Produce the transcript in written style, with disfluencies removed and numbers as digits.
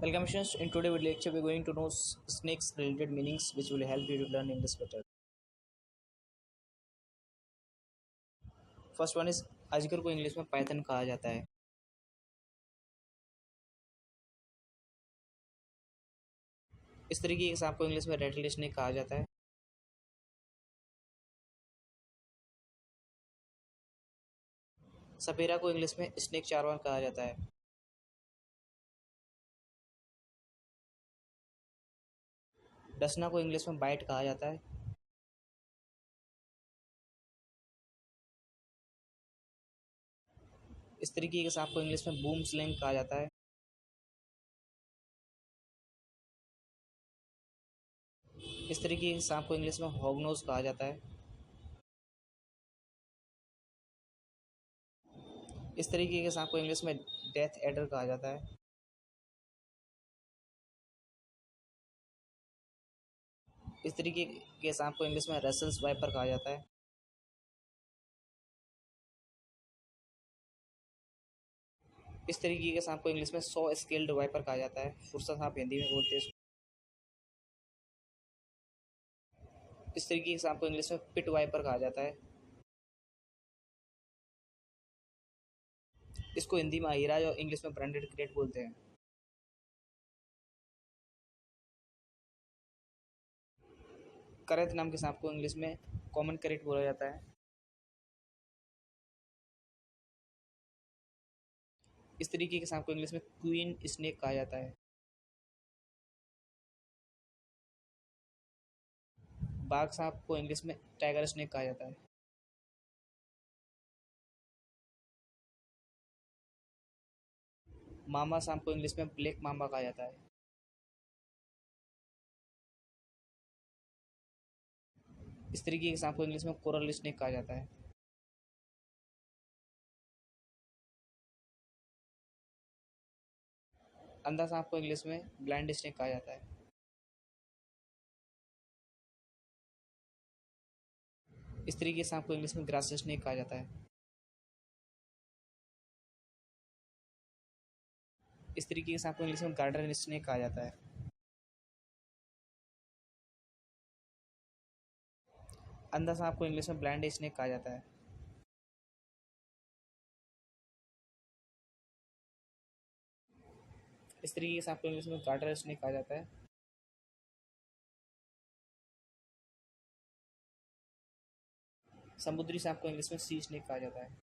Welcome students. In today video lecture, we're going to know snakes related meanings, which will help you to learn English better. First one is अजगर को English में Python कहा जाता है. इस तरीके के सांप को इंग्लिश में रेटल स्नेक कहा जाता है. सपेरा को इंग्लिश में स्नेक चार्वर कहा जाता है. डसना को इंग्लिश में बाइट कहा जाता है. इस तरीके के सांप को इंग्लिश में बूम स्लैंग कहा जाता है. इस तरीके के सांप को इंग्लिश में हॉगनोज कहा जाता है. इस तरीके के सांप को इंग्लिश में डेथ एडर कहा जाता है. इस तरीके के सांप को इंग्लिश में रसल्स वाइपर कहा जाता है. इस तरीके के सांप को इंग्लिश में सॉ स्केल्ड वाइपर कहा जाता है. फुरसा सांप हिंदी में बोलते हैं. इस तरीके के सांप को इंग्लिश में पिट वाइपर कहा जाता है. इसको हिंदी में अहिराज और इंग्लिश में ब्रांडेड क्रेट बोलते हैं. करैत नाम के सांप को इंग्लिश में कॉमन करेट बोला जाता है. इस तरीके के सांप को इंग्लिश में क्वीन स्नेक कहा जाता है. बाघ सांप को इंग्लिश में टाइगर स्नेक कहा जाता है. मामा सांप को इंग्लिश में ब्लैक मामा कहा जाता है. इस तरीके के सांप को इंग्लिश में कोरल स्नेक कहा जाता है. अंधा सांप को इंग्लिश में ब्लाइंड स्नेक कहा जाता है. इस तरीके के सांप को इंग्लिश में ग्रास स्नेक कहा जाता है. इस तरीके के सांप को इंग्लिश में गार्डन स्नेक कहा जाता है. अंधा सांप को इंग्लिश में ब्लाइंड स्नेक कहा जाता है. इस तरीके के सांप को इंग्लिश में गार्डन स्नेक कहा जाता है. समुद्री सांप को इंग्लिश में सी स्नेक कहा जाता है.